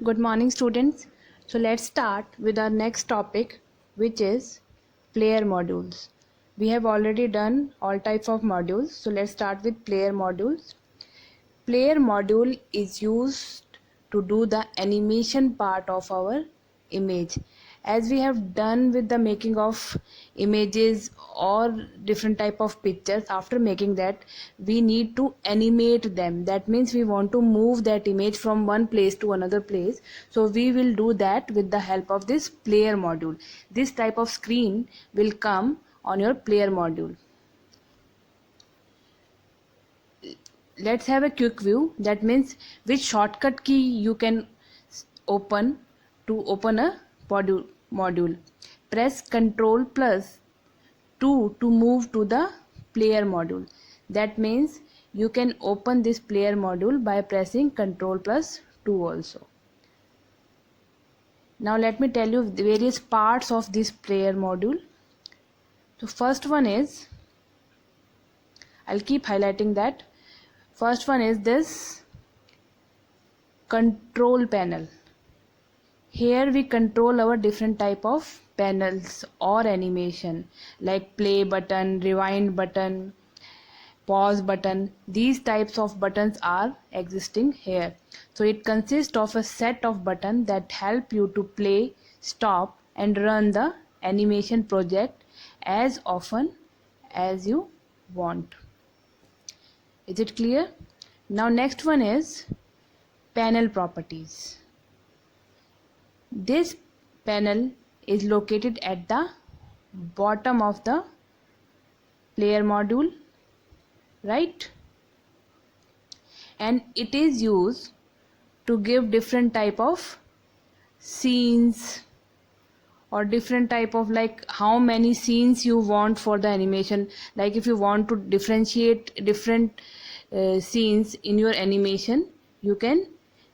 Good morning, students. So let's start with our next topic, which is player modules. We have already done all types of modules. So let's start with player modules. Player module is used to do the animation part of our image. As we have done with the making of images or different type of pictures, after making that we need to animate them. That means we want to move that image from one place to another place. So we will do that with the help of this player module. This type of screen will come on your player module. Let's have a quick view. That means which shortcut key you can open to open a module. Press Ctrl plus 2 to move to the player module. That means you can open this player module by pressing Ctrl plus 2 also. Now let me tell you the various parts of this player module. So first one is, I'll keep highlighting that. First one is this control panel. Here we control our different type of panels or animation like play button, rewind button, pause button. These types of buttons are existing here. So it consists of a set of buttons that help you to play, stop and run the animation project as often as you want. Is it clear? Now next one is panel properties. This panel is located at the bottom of the player module, right? And it is used to give different type of scenes or different type of, like how many scenes you want for the animation. Like if you want to differentiate different scenes in your animation, you can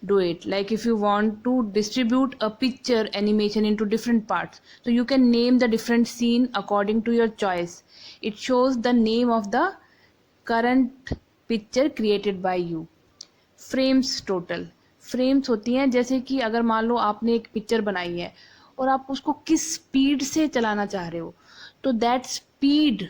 do it. Like if you want to distribute a picture animation into different parts, so you can name the different scene according to your choice. It shows the name of the current picture created by you. Frames total, frames होती हैं जैसे कि अगर मान लो आपने एक picture बनाई है और आप उसको किस स्पीड से चलाना चाह रहे हो, तो that speed,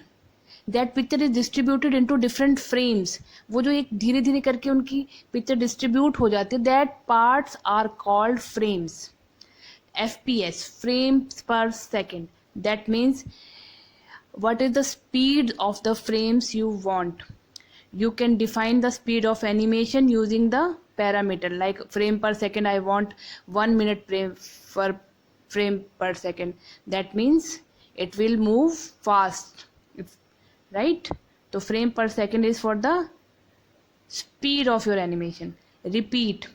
that picture is distributed into different frames. वो जो एक धीरे धीरे करके उनकी पिक्चर डिस्ट्रीब्यूट हो जाती है, that parts are called frames. FPS, frames per second. That means what is the speed of the frames you want. You can define the speed of animation using the parameter, like frame per second. I want 1 minute frame per second. That means it will move fast, right? So frame per second is for the speed of your animation. Repeat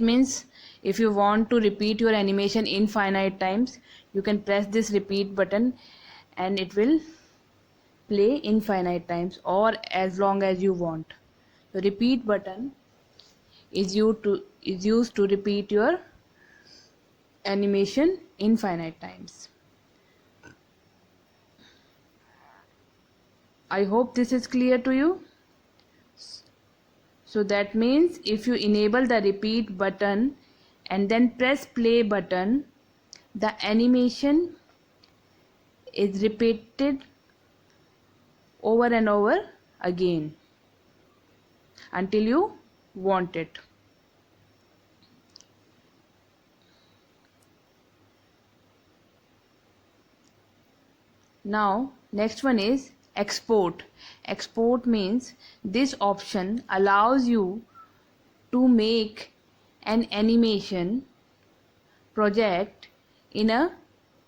means if you want to repeat your animation infinite times, you can press this repeat button and it will play infinite times or as long as you want. The repeat button is used to repeat your animation infinite times. I hope this is clear to you. So that means if you enable the repeat button and then press play button, the animation is repeated over and over again until you want it. Now next one is export. Export means this option allows you to make an animation project in a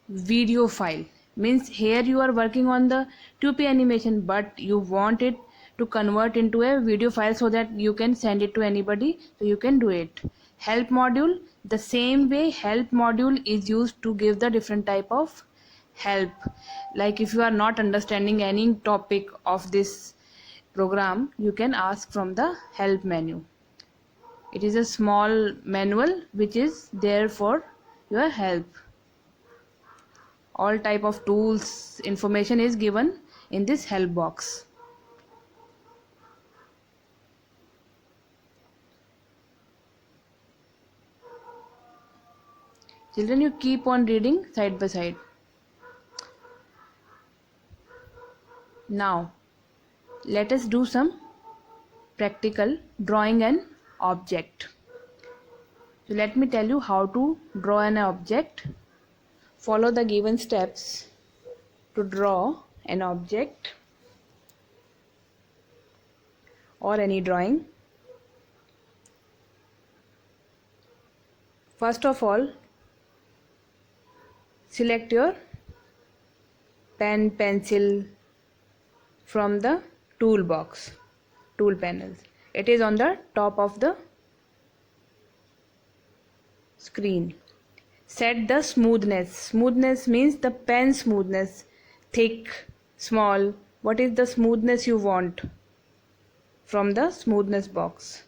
video file. Means here you are working on the 2P animation, but you want it to convert into a video file so that you can send it to anybody, so you can do it. Help module, the same way help module is used to give the different type of help. Like if you are not understanding any topic of this program, you can ask from the help menu. It is a small manual which is there for your help. All type of tools information is given in this help box. Children, you keep on reading side by side. Now, let us do some practical drawing an object. So let me tell you how to draw an object. Follow the given steps to draw an object or any drawing. First of all, select your pen, pencil from the toolbox, tool panels. It is on the top of the screen. Set the smoothness. Smoothness means the pen smoothness. Thick, small. What is the smoothness you want from the smoothness box?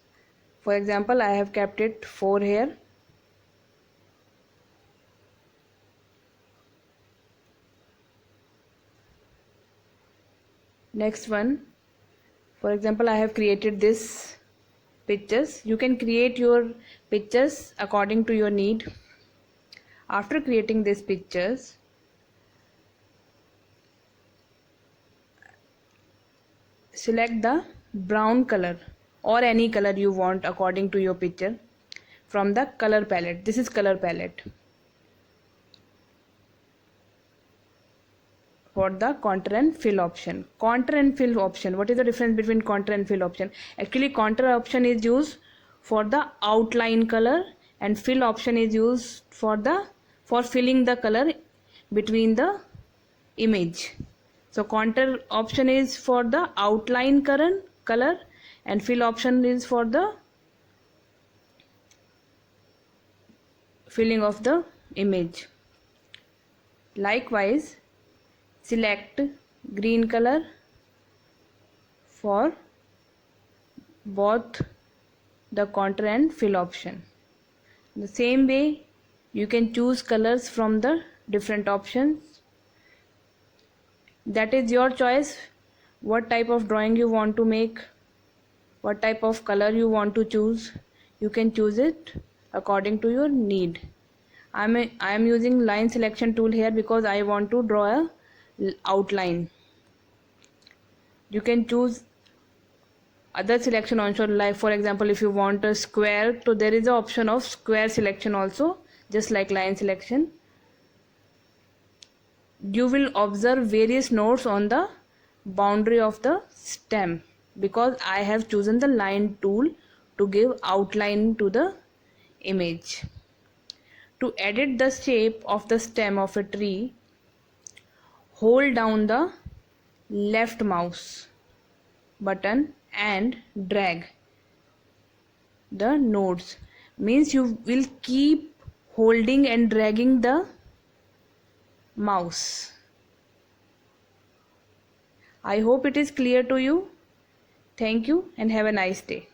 For example, I have kept it 4 here. Next one, for example, I have created this pictures. You can create your pictures according to your need. After creating these pictures, select the brown color or any color you want according to your picture from the color palette. This is color palette. For the contour and fill option. Contour and fill option. What is the difference between contour and fill option? Actually, contour option is used for the outline color and fill option is used for filling the color between the image. So contour option is for the outline color and fill option is for the filling of the image. Likewise, select green color for both the contour and fill option. The same way, you can choose colors from the different options. That is your choice. What type of drawing you want to make, what type of color you want to choose, you can choose it according to your need. I am using line selection tool here because I want to draw a outline. You can choose other selection also, like for example, if you want a square, so there is an option of square selection also, just like line selection. You will observe various notes on the boundary of the stem because I have chosen the line tool to give outline to the image. To edit the shape of the stem of a tree, hold down the left mouse button and drag the nodes. Means you will keep holding and dragging the mouse. I hope it is clear to you. Thank you and have a nice day.